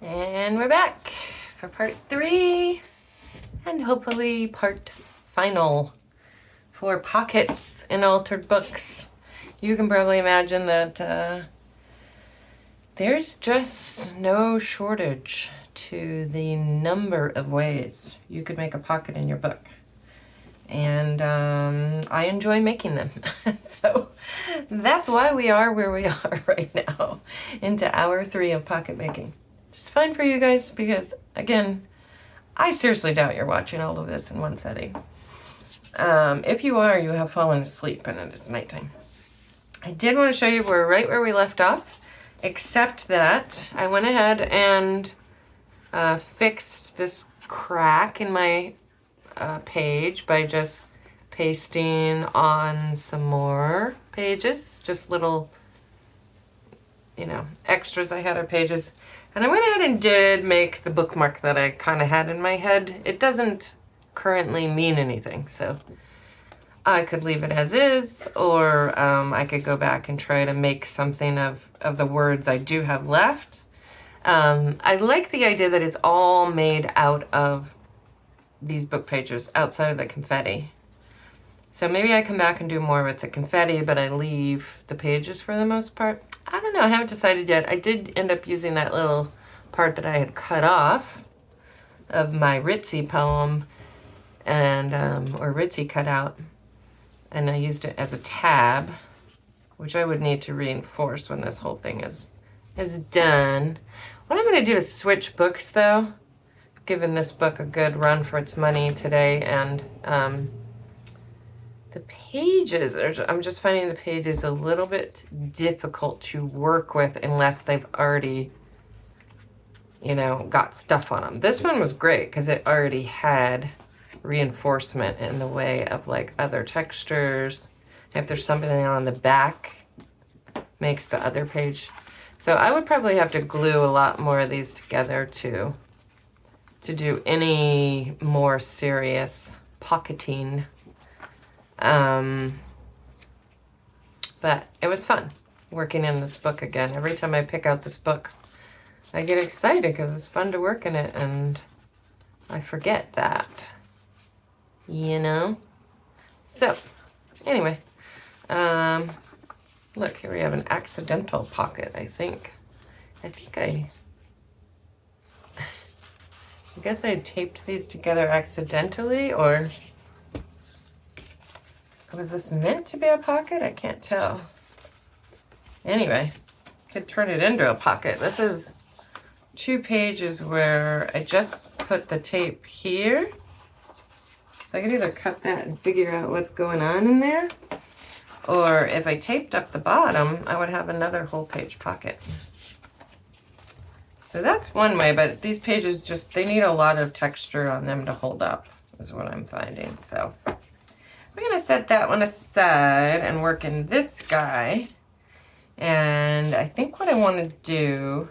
And we're back for part 3 and hopefully part final for pockets in altered books. You can probably imagine that there's just no shortage to the number of ways you could make a pocket in your book. And I enjoy making them. So that's why we are where we are right now, into hour 3 of pocket making. It's fine for you guys because, again, I seriously doubt you're watching all of this in one setting. If you are, you have fallen asleep and it is nighttime. I did want to show you we're right where we left off, except that I went ahead and fixed this crack in my page by just pasting on some more pages, just little, extras I had on pages. And I went ahead and did make the bookmark that I kind of had in my head. It doesn't currently mean anything, so I could leave it as is, or I could go back and try to make something of the words I do have left. I like the idea that it's all made out of these book pages outside of the confetti. So maybe I come back and do more with the confetti, but I leave the pages for the most part. I don't know, I haven't decided yet. I did end up using that little part that I had cut off of my Ritzy poem, and or Ritzy cutout, and I used it as a tab, which I would need to reinforce when this whole thing is done. What I'm going to do is switch books, though, giving this book a good run for its money today, and the pages, I'm just finding the pages a little bit difficult to work with unless they've already, got stuff on them. This one was great because it already had reinforcement in the way of like other textures. If there's something on the back, makes the other page. So I would probably have to glue a lot more of these together to do any more serious pocketing. But it was fun working in this book again. Every time I pick out this book, I get excited because it's fun to work in it, and I forget that, So, anyway, look, here we have an accidental pocket, I think. I guess I taped these together accidentally, or was this meant to be a pocket? I can't tell. Anyway, could turn it into a pocket. This is 2 pages where I just put the tape here. So I could either cut that and figure out what's going on in there, or if I taped up the bottom, I would have another whole page pocket. So that's one way, but these pages they need a lot of texture on them to hold up, is what I'm finding. So we're gonna set that one aside and work in this guy. And I think what I want to do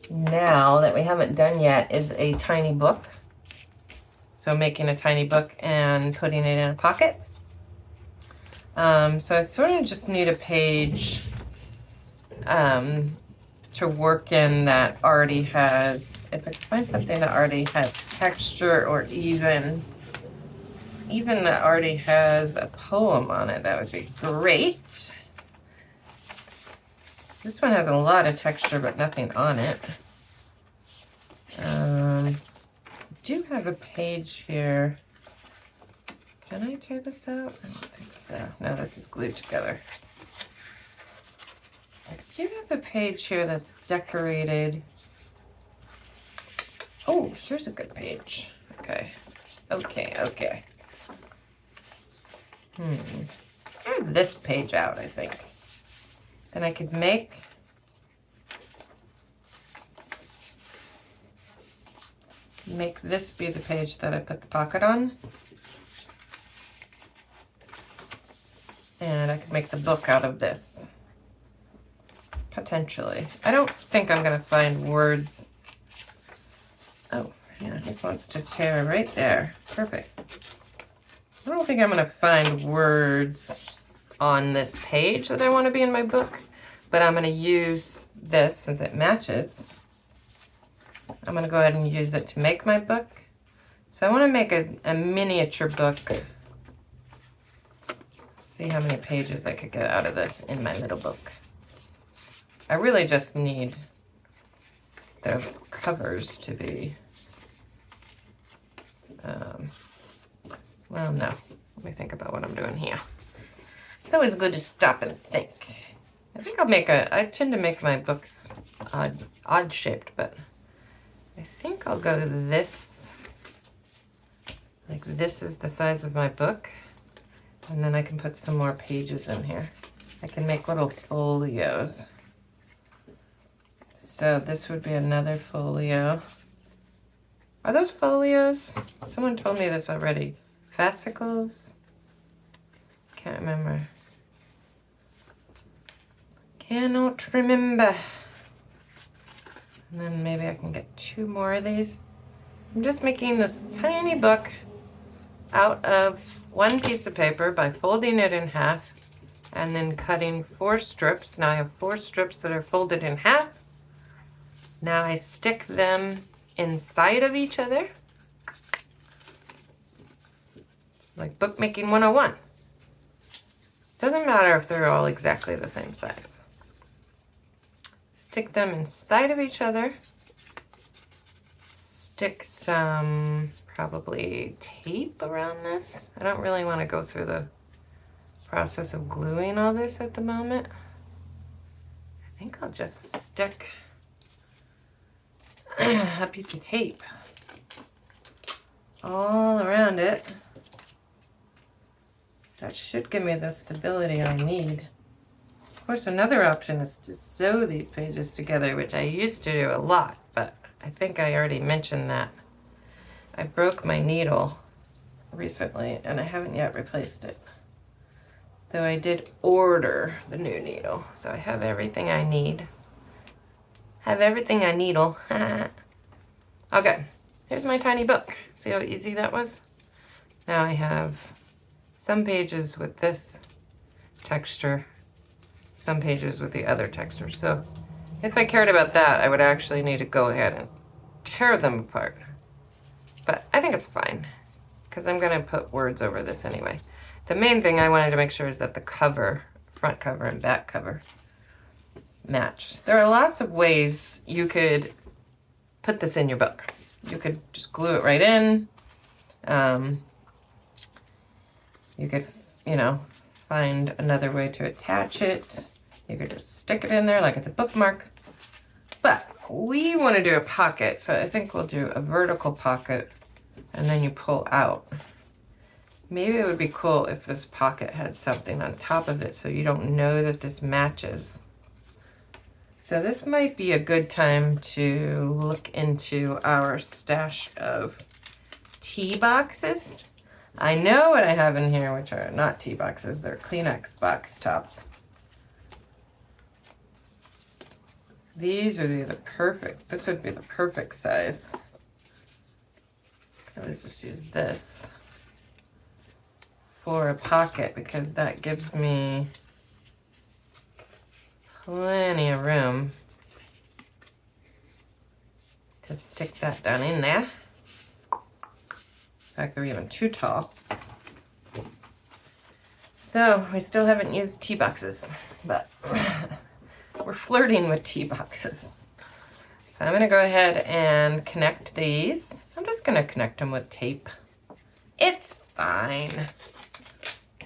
now that we haven't done yet is a tiny book. So making a tiny book and putting it in a pocket. So I sort of just need a page to work in that already has, if I can find something that already has texture, or even that already has a poem on it, that would be great. This one has a lot of texture but nothing on it. I do have a page here. Can I tear this out? I don't think so. No, this is glued together. I do have a page here that's decorated. Oh, here's a good page. Okay. Tear this page out, I think. Then I could make this be the page that I put the pocket on. And I could make the book out of this. Potentially. I don't think I'm going to find words. Oh, yeah, this wants to tear right there. Perfect. I don't think I'm going to find words on this page that I want to be in my book, but I'm going to use this since it matches I'm gonna go ahead and use it to make my book. So I wanna make a miniature book. See how many pages I could get out of this in my little book. I really just need the covers to be, well, no. Let me think about what I'm doing here. It's always good to stop and think. I think I tend to make my books odd shaped, but I think I'll go this. Like this is the size of my book. And then I can put some more pages in here. I can make little folios. So this would be another folio. Are those folios? Someone told me this already. Fascicles? Can't remember. Cannot remember. And then maybe I can get 2 more of these. I'm just making this tiny book out of 1 piece of paper by folding it in half and then cutting 4 strips. Now I have 4 strips that are folded in half. Now I stick them inside of each other. Like bookmaking 101. Doesn't matter if they're all exactly the same size. Stick them inside of each other. Stick some probably tape around this. I don't really want to go through the process of gluing all this at the moment. I think I'll just stick a piece of tape all around it. That should give me the stability I need. Of course, another option is to sew these pages together, which I used to do a lot, but I think I already mentioned that. I broke my needle recently and I haven't yet replaced it. Though I did order the new needle, so I have everything I need. Have everything I needle. Okay, here's my tiny book. See how easy that was? Now I have some pages with this texture, some pages with the other texture. So if I cared about that, I would actually need to go ahead and tear them apart. But I think it's fine, because I'm gonna put words over this anyway. The main thing I wanted to make sure is that the cover, front cover and back cover, match. There are lots of ways you could put this in your book. You could just glue it right in. You could, find another way to attach it. You could just stick it in there like it's a bookmark. But we want to do a pocket, so I think we'll do a vertical pocket and then you pull out. Maybe it would be cool if this pocket had something on top of it so you don't know that this matches. So this might be a good time to look into our stash of tea boxes. I know what I have in here, which are not tea boxes, they're Kleenex box tops. These would be this would be the perfect size. I always just use this for a pocket because that gives me plenty of room to stick that down in there. In fact, they're even too tall. So we still haven't used tea boxes, but we're flirting with tea boxes. So I'm gonna go ahead and connect these. I'm just gonna connect them with tape. It's fine.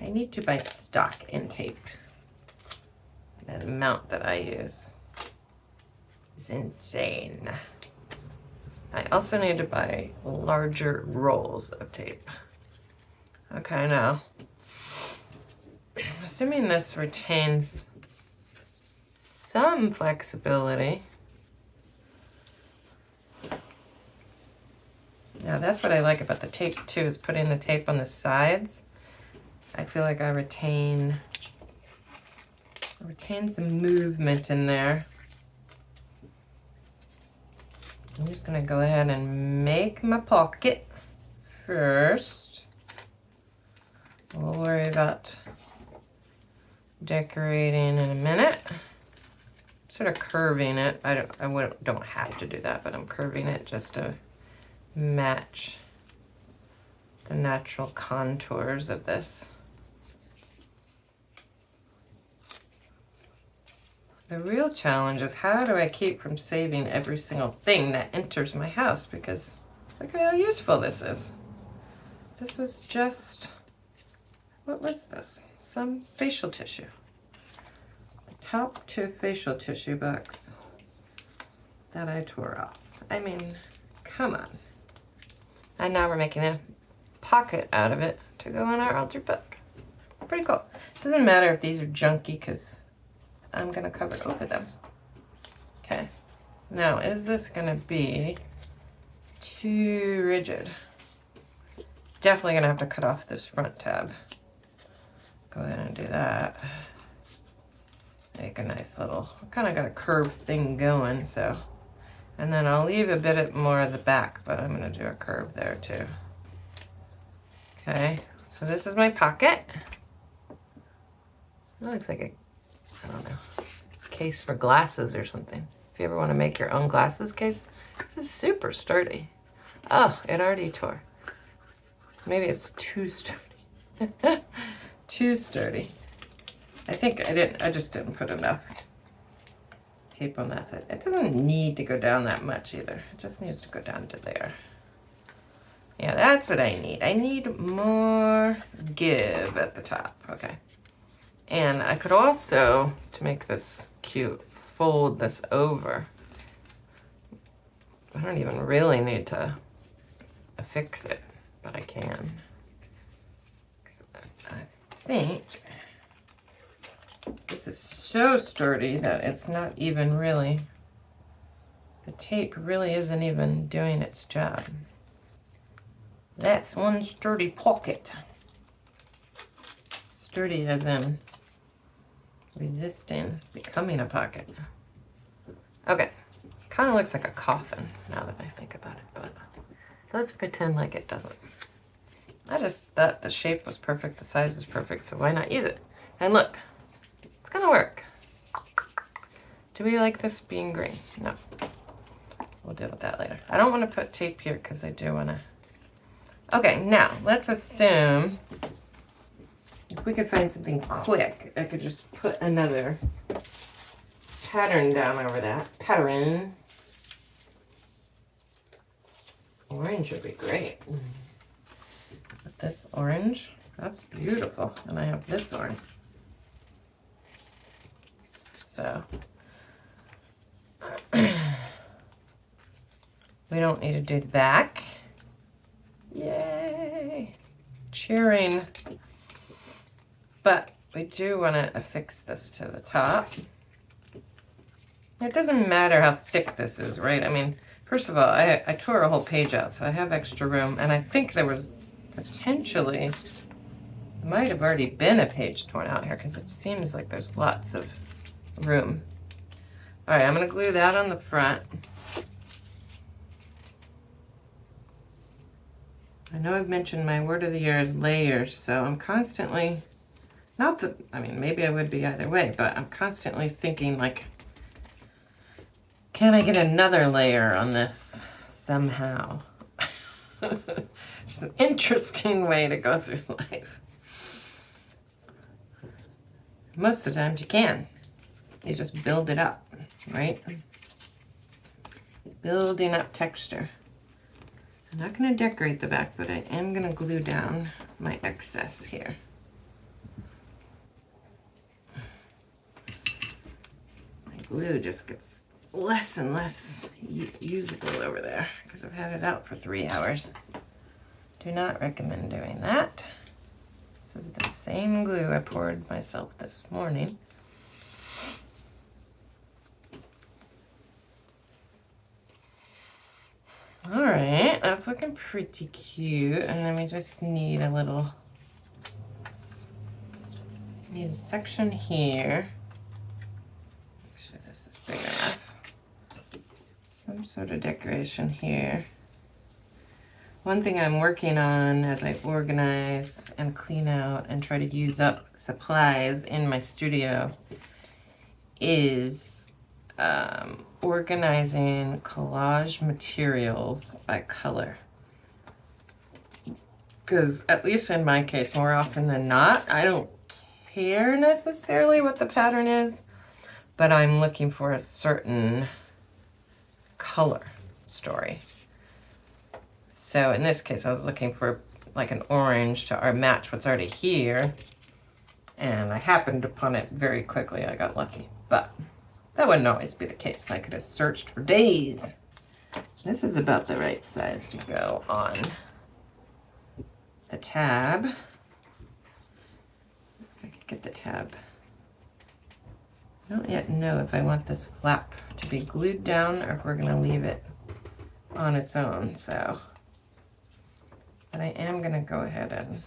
I need to buy stock in tape. The amount that I use is insane. I also need to buy larger rolls of tape. Okay, now, assuming this retains some flexibility. Yeah, that's what I like about the tape too, is putting the tape on the sides. I feel like I retain some movement in there. I'm just gonna go ahead and make my pocket first. We'll worry about decorating in a minute. sort of curving it. I don't have to do that, but I'm curving it just to match the natural contours of this. The real challenge is how do I keep from saving every single thing that enters my house, because look at how useful this is. This was just, what was this? Some facial tissue. The top 2 facial tissue box that I tore off. I mean, come on. And now we're making a pocket out of it to go in our altar book. Pretty cool. It doesn't matter if these are junky because I'm gonna cover over them. Okay. Now, is this gonna be too rigid? Definitely gonna have to cut off this front tab. Go ahead and do that. Make a nice little, kind of got a curved thing going, so. And then I'll leave a bit more of the back, but I'm gonna do a curve there too. Okay, so this is my pocket. It looks like a, I don't know, case for glasses or something. If you ever want to make your own glasses case, this is super sturdy. Oh, it already tore. Maybe it's too sturdy. Too sturdy. I think I just didn't put enough tape on that side. It doesn't need to go down that much either. It just needs to go down to there. Yeah, that's what I need. I need more give at the top. Okay. And I could also, to make this cute, fold this over. I don't even really need to affix it, but I can. I think this is so sturdy that it's not even really, the tape really isn't even doing its job. That's one sturdy pocket. Sturdy as in resisting becoming a pocket. Okay, kind of looks like a coffin now that I think about it, but let's pretend like it doesn't. I just thought the shape was perfect, the size was perfect, so why not use it? And look, it's gonna work. Do we like this being green? No. We'll deal with that later. I don't want to put tape here because I do want to. Okay, now let's assume if we could find something quick, I could just put another pattern down over that. Pattern. Orange would be great. With this orange, that's beautiful. And I have this orange. So we don't need to do the back. Yay! Cheering. But we do want to affix this to the top. It doesn't matter how thick this is, right? I mean, first of all, I tore a whole page out, so I have extra room. And I think there was potentially, might have already been a page torn out here because it seems like there's lots of room. All right, I'm going to glue that on the front. I know I've mentioned my word of the year is layers, so I'm constantly, not that, I mean, maybe I would be either way, but I'm constantly thinking like, can I get another layer on this somehow? It's an interesting way to go through life. Most of the times you can. You just build it up, right? Building up texture. I'm not going to decorate the back, but I am going to glue down my excess here. My glue just gets less and less usable over there because I've had it out for 3 hours. Do not recommend doing that. This is the same glue I poured myself this morning. All right, that's looking pretty cute. And then we just need a little, need a section here. Make sure this is big enough. Some sort of decoration here. One thing I'm working on as I organize and clean out and try to use up supplies in my studio is organizing collage materials by color. Because at least in my case, more often than not, I don't care necessarily what the pattern is, but I'm looking for a certain color story. So in this case, I was looking for like an orange to match what's already here, and I happened upon it very quickly. I got lucky, but that wouldn't always be the case. I could have searched for days. This is about the right size to go on the tab. If I could get the tab. I don't yet know if I want this flap to be glued down or if we're gonna leave it on its own, so. But I am gonna go ahead and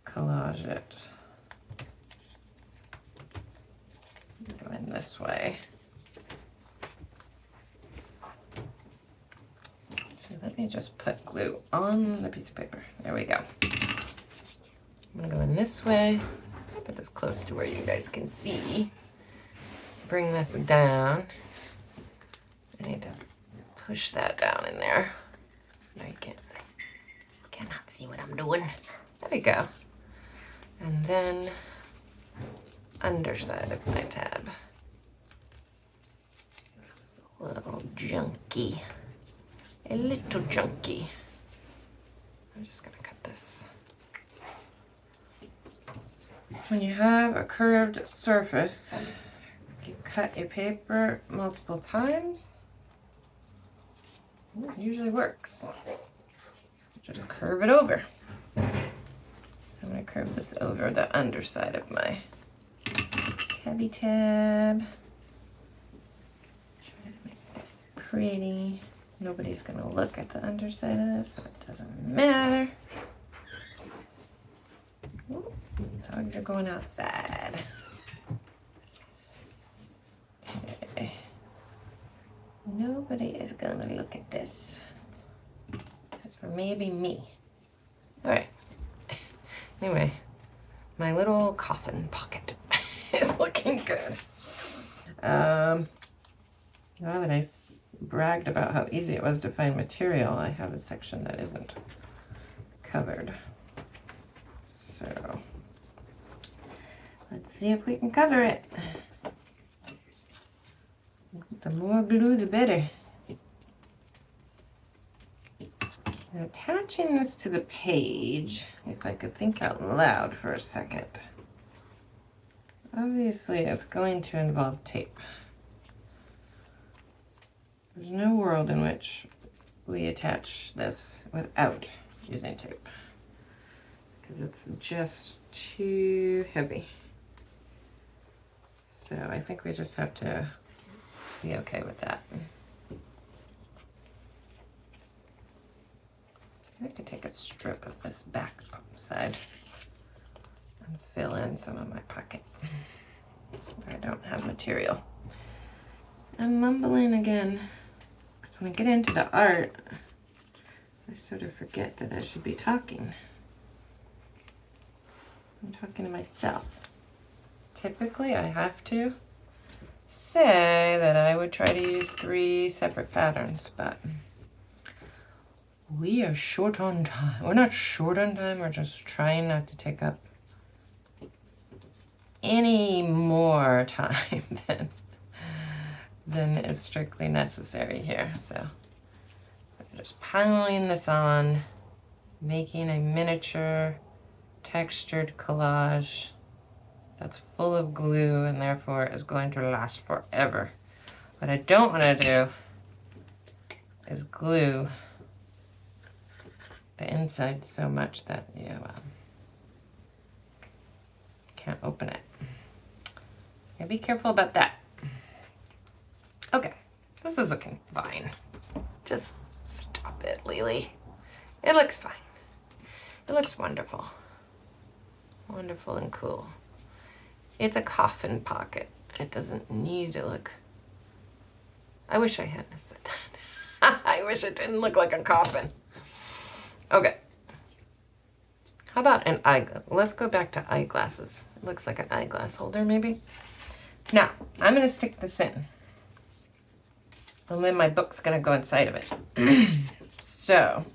collage it. Going this way. So let me just put glue on the piece of paper. There we go. I'm gonna go in this way. I'll put this close to where you guys can see. Bring this down. I need to push that down in there. No, you can't see. You cannot see what I'm doing. There we go. And then underside of my tab. It's a little junky. A little junky. I'm just gonna cut this. When you have a curved surface, you cut your paper multiple times. It usually works. Just curve it over. So I'm going to curve this over the underside of my tabby tab. Try to make this pretty. Nobody's going to look at the underside of this, so it doesn't matter. Ooh, dogs are going outside. Okay. Nobody is going to look at this, except for maybe me. All right. Anyway, my little coffin pocket is looking good. Now that I bragged about how easy it was to find material, I have a section that isn't covered. So let's see if we can cover it. The more glue, the better. And attaching this to the page, if I could think out loud for a second. Obviously, it's going to involve tape. There's no world in which we attach this without using tape, because it's just too heavy. So I think we just have to be okay with that. I could take a strip of this back side and fill in some of my pocket where I don't have material. I'm mumbling again, because when I get into the art, I sort of forget that I should be talking. I'm talking to myself. Typically, I have to say that I would try to use 3 separate patterns, but we are short on time. We're not short on time, we're just trying not to take up any more time than is strictly necessary here. So I'm just piling this on, making a miniature textured collage that's full of glue and therefore is going to last forever. What I don't want to do is glue the inside so much that you can't open it. Yeah, be careful about that. Okay, this is looking fine. Just stop it, Lily. It looks fine. It looks wonderful. Wonderful and cool. It's a coffin pocket. It doesn't need to look... I wish I hadn't said that. I wish it didn't look like a coffin. Okay. How about an eye? Let's go back to eyeglasses. It looks like an eyeglass holder, maybe. Now, I'm going to stick this in. And then my book's going to go inside of it. So,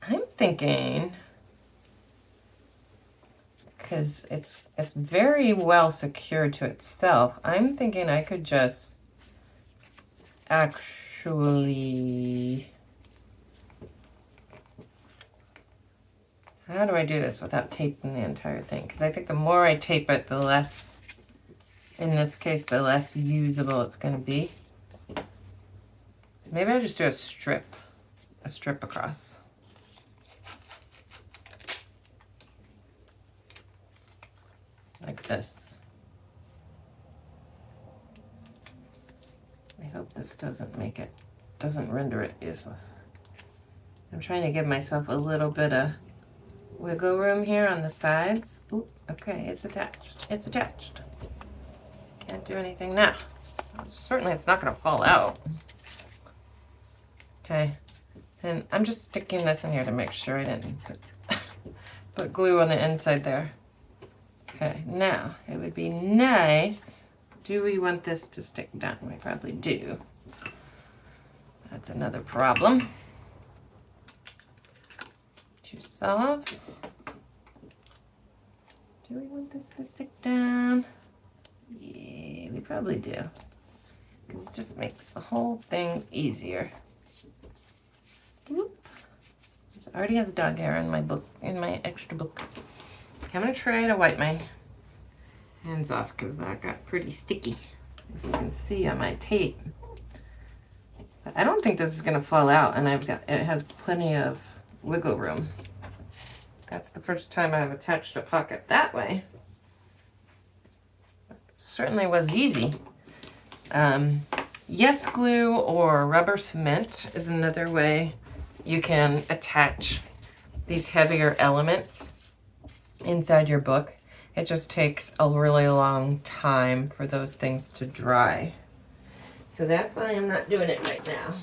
I'm thinking, because it's very well secured to itself, I'm thinking I could just actually... How do I do this without taping the entire thing? Because I think the more I tape it, the less, in this case, the less usable it's going to be. Maybe I'll just do a strip across. Like this. I hope this doesn't render it useless. I'm trying to give myself a little bit of wiggle room here on the sides. Ooh, okay, it's attached. It's attached. Can't do anything now. Certainly it's not going to fall out. Okay, and I'm just sticking this in here to make sure I didn't put glue on the inside there. Okay, now it would be nice. Do we want this to stick down? We probably do. That's another problem to solve. Do we want this to stick down? Yeah, we probably do. Because it just makes the whole thing easier. Whoop. It already has dog hair in my book, in my extra book. I'm gonna try to wipe my hands off because that got pretty sticky, as you can see on my tape. But I don't think this is gonna fall out, and it has plenty of wiggle room. That's the first time I've attached a pocket that way. Certainly was easy. Yes glue or rubber cement is another way you can attach these heavier elements inside your book. It just takes a really long time for those things to dry. So that's why I'm not doing it right now.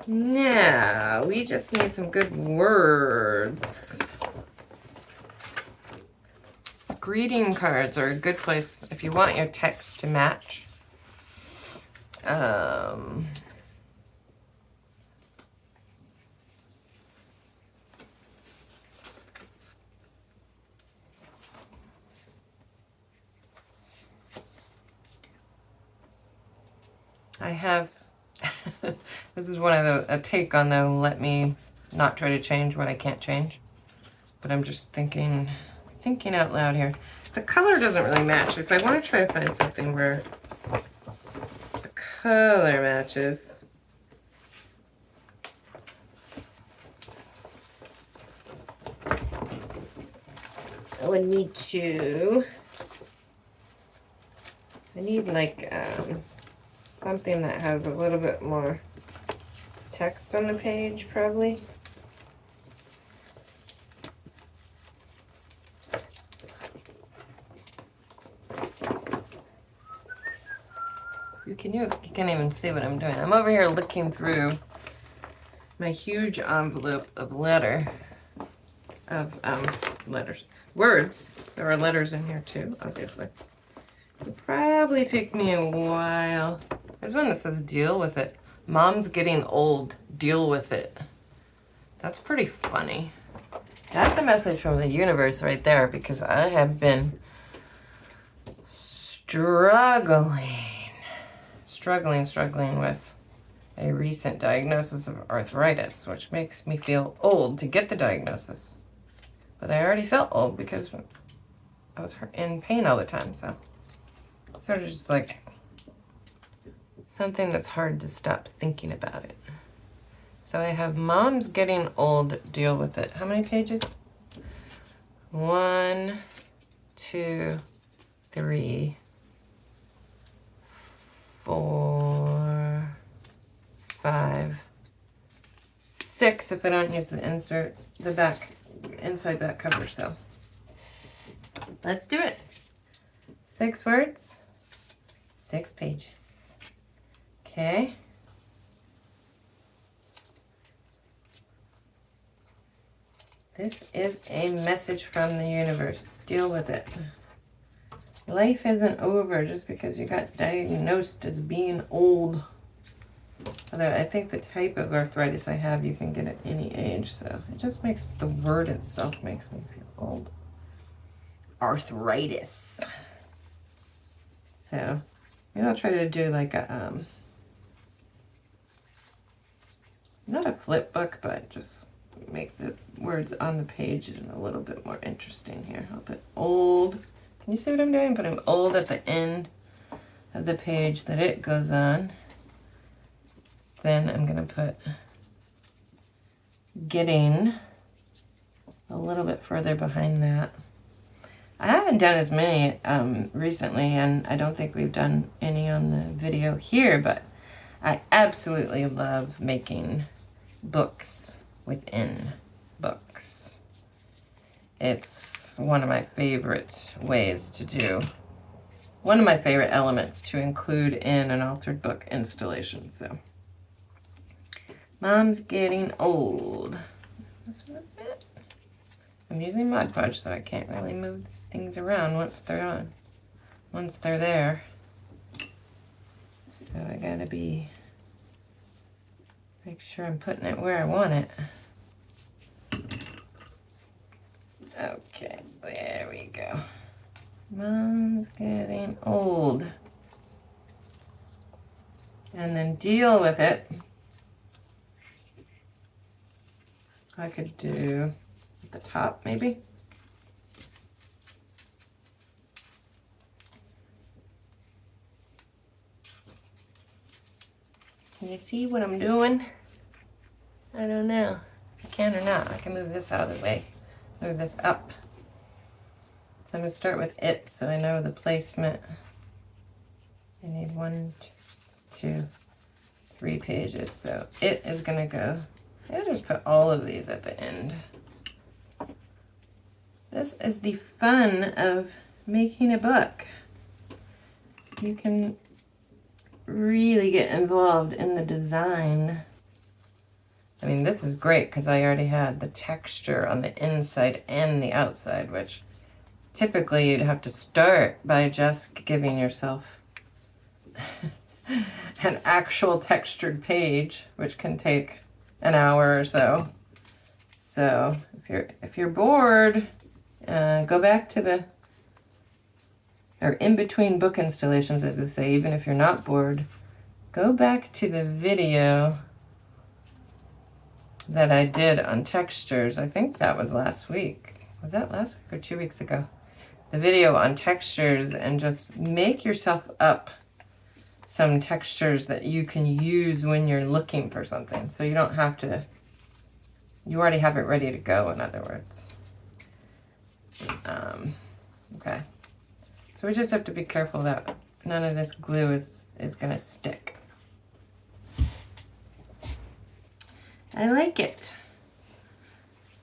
Now, we just need some good words. Greeting cards are a good place if you want your text to match. I have, this is one of a take on the let me not try to change what I can't change. But I'm just thinking out loud here. The color doesn't really match. If I want to try to find something where the color matches, I would need like something that has a little bit more text on the page, probably. You can't even see what I'm doing. I'm over here looking through my huge envelope of words. There are letters in here too, obviously. It'll probably take me a while. There's one that says deal with it. Mom's getting old, deal with it. That's pretty funny. That's a message from the universe right there, because I have been struggling with a recent diagnosis of arthritis, which makes me feel old to get the diagnosis. But I already felt old because I was in pain all the time, so it's sort of just like something that's hard to stop thinking about it. So I have Mom's getting old, deal with it. How many pages? 1, 2, 3, 4, 5, 6 if I don't use the insert, the inside back cover. So let's do it. 6 words, 6 pages. Okay. This is a message from the universe. Deal with it. Life isn't over just because you got diagnosed as being old. Although I think the type of arthritis I have, you can get at any age, so it just makes the word itself makes me feel old. Arthritis. So maybe I'll try to do like a not a flip book, but just make the words on the page a little bit more interesting here. I'll put old. Can you see what I'm doing? Putting old at the end of the page that it goes on. Then I'm going to put getting a little bit further behind that. I haven't done as many recently, and I don't think we've done any on the video here, but I absolutely love making books within books. It's one of my favorite ways to do, one of my favorite elements to include in an altered book installation. So, Mom's getting old. That's what I'm using Mod Podge, so I can't really move things around once they're on. Once they're there. So I gotta make sure I'm putting it where I want it. Okay, there we go. Mom's getting old. And then deal with it. I could do at the top, maybe. Can you see what I'm doing? I don't know if you can or not. I can move this out of the way, move this up. So I'm going to start with it so I know the placement. I need 1, 2, 3 pages. So it is going to go. I'll just put all of these at the end. This is the fun of making a book. You can really get involved in the design. I mean, this is great because I already had the texture on the inside and the outside, which typically you'd have to start by just giving yourself an actual textured page, which can take an hour or so. So if you're bored, go back to the, or in between book installations, as I say, even if you're not bored, go back to the video that I did on textures. I think that was last week. Was that last week or 2 weeks ago? The video on textures, and just make yourself up some textures that you can use when you're looking for something. So you don't have to, you already have it ready to go, in other words. Okay. So we just have to be careful that none of this glue is gonna stick. I like it.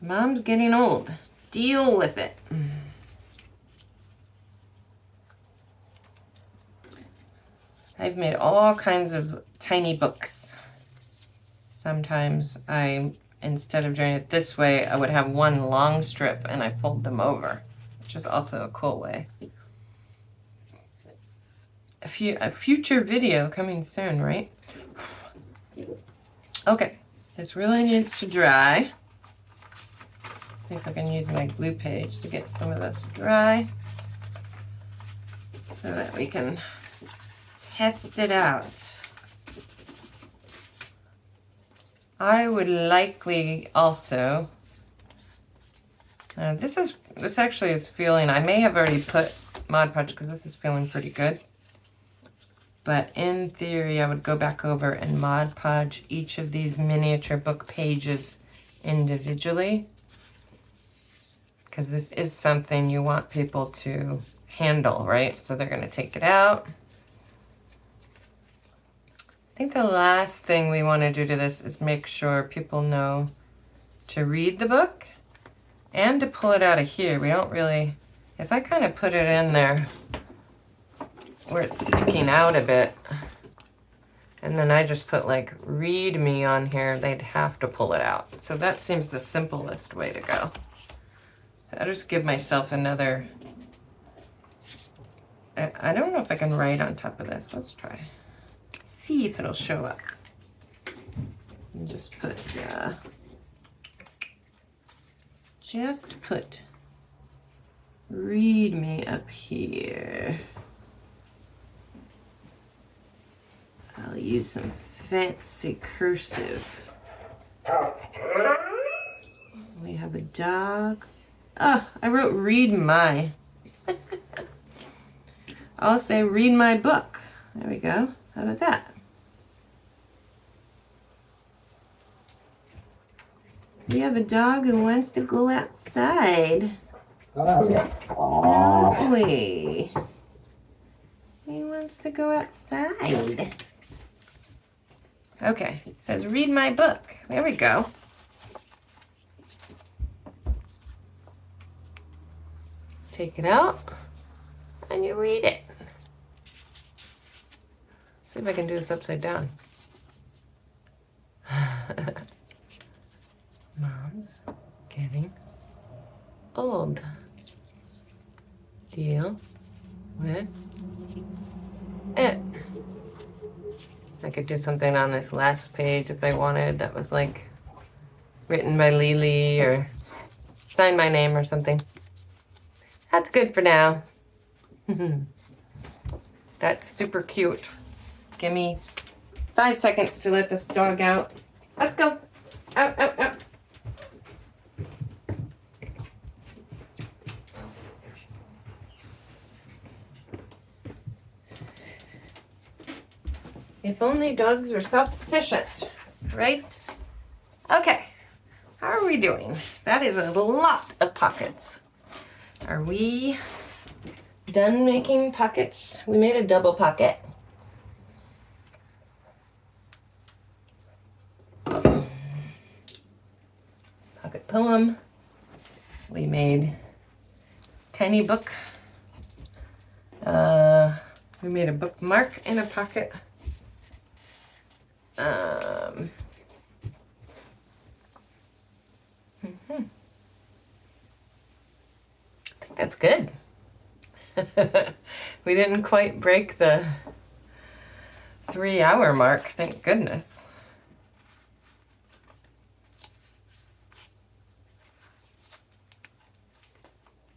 Mom's getting old. Deal with it. I've made all kinds of tiny books. Sometimes instead of doing it this way, I would have one long strip and I fold them over, which is also a cool way. A future video coming soon, right? Okay, this really needs to dry. Let's see if I can use my glue page to get some of this dry so that we can test it out. I would likely also, this actually is feeling, I may have already put Mod Podge because this is feeling pretty good. But in theory, I would go back over and Mod Podge each of these miniature book pages individually, because this is something you want people to handle, right? So they're going to take it out. I think the last thing we want to do to this is make sure people know to read the book and to pull it out of here. We don't really, if I kind of put it in there where it's sticking out a bit, and then I just put like read me on here, they'd have to pull it out. So that seems the simplest way to go. So I'll just give myself another, I don't know if I can write on top of this. Let's try. See if it'll show up. And just put, read me up here. I'll use some fancy cursive. We have a dog. Oh, I wrote read my. I'll say read my book. There we go. How about that? We have a dog who wants to go outside. Don't we? He wants to go outside. Okay, it says read my book. There we go. Take it out and you read it. See if I can do this upside down. Mom's getting old. Deal with it. I could do something on this last page if I wanted that was like written by Lily or sign my name or something. That's good for now. That's super cute. Give me 5 seconds to let this dog out. Let's go. Out, out, out. If only dogs were self-sufficient, right? Okay, how are we doing? That is a lot of pockets. Are we done making pockets? We made a double pocket. Pocket poem. We made tiny book. We made a bookmark in a pocket. I think that's good. We didn't quite break the 3-hour mark, thank goodness.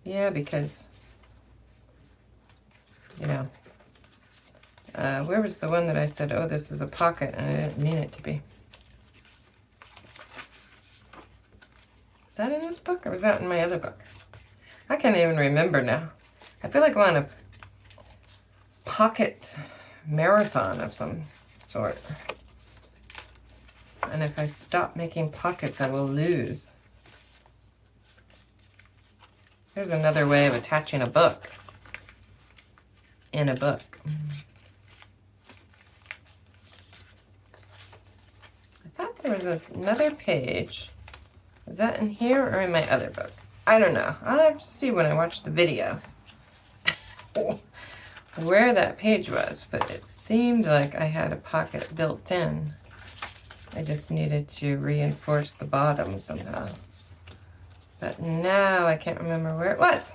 Yeah, because, you know, where was the one that I said, oh, this is a pocket, and I didn't mean it to be? Is that in this book, or was that in my other book? I can't even remember now. I feel like I'm on a pocket marathon of some sort. And if I stop making pockets, I will lose. There's another way of attaching a book in a book. I thought there was another page. Is that in here or in my other book? I don't know. I'll have to see when I watch the video where that page was, but it seemed like I had a pocket built in. I just needed to reinforce the bottom somehow. But now I can't remember where it was.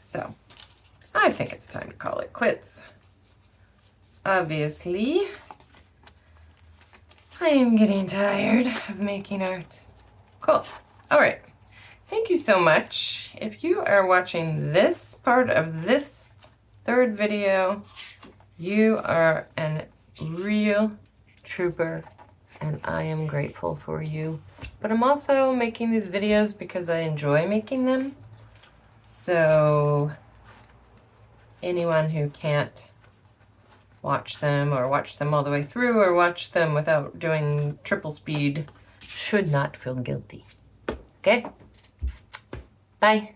So I think it's time to call it quits. Obviously, I am getting tired of making art. Cool. All right. Thank you so much. If you are watching this part of this third video, you are a real trooper, and I am grateful for you. But I'm also making these videos because I enjoy making them. So anyone who can't watch them or watch them all the way through or watch them without doing triple speed should not feel guilty. Okay? Bye.